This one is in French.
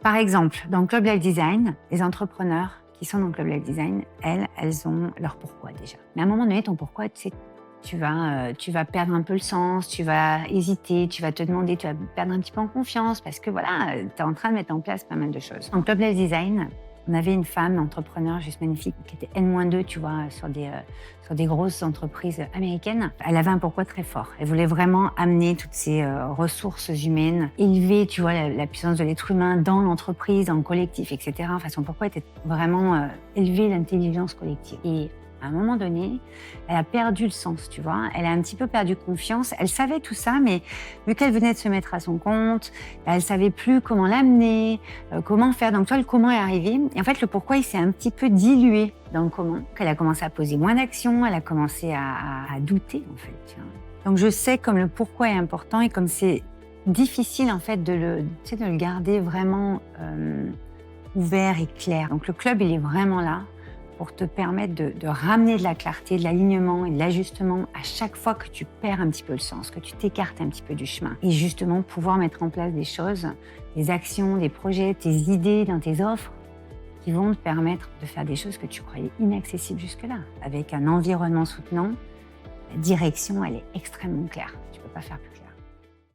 Par exemple, dans le Club Life Design, les entrepreneurs qui sont dans le Club Life Design, elles ont leur pourquoi déjà. Mais à un moment donné, ton pourquoi, tu sais, tu vas perdre un peu le sens, tu vas hésiter, tu vas te demander, tu vas perdre un petit peu en confiance parce que voilà, tu es en train de mettre en place pas mal de choses. En Club Life Design, on avait une femme entrepreneur juste magnifique qui était N-2, tu vois, sur des grosses entreprises américaines. Elle avait un pourquoi très fort. Elle voulait vraiment amener toutes ces ressources humaines, élever, tu vois, la puissance de l'être humain dans l'entreprise, dans le collectif, etc. Enfin, son pourquoi était vraiment élever l'intelligence collective. Et à un moment donné, elle a perdu le sens, tu vois. Elle a un petit peu perdu confiance. Elle savait tout ça, mais vu qu'elle venait de se mettre à son compte, elle savait plus comment l'amener, comment faire. Donc, toi, le comment est arrivé. Et en fait, le pourquoi, il s'est un petit peu dilué dans le comment. Elle a commencé à poser moins d'actions, elle a commencé à douter, en fait. Tu vois. Donc, je sais comme le pourquoi est important et comme c'est difficile, en fait, de le garder vraiment ouvert et clair. Donc, le club, il est vraiment là pour te permettre de ramener de la clarté, de l'alignement et de l'ajustement à chaque fois que tu perds un petit peu le sens, que tu t'écartes un petit peu du chemin. Et justement, pouvoir mettre en place des choses, des actions, des projets, tes idées dans tes offres qui vont te permettre de faire des choses que tu croyais inaccessibles jusque-là. Avec un environnement soutenant, la direction, elle est extrêmement claire. Tu ne peux pas faire plus clair.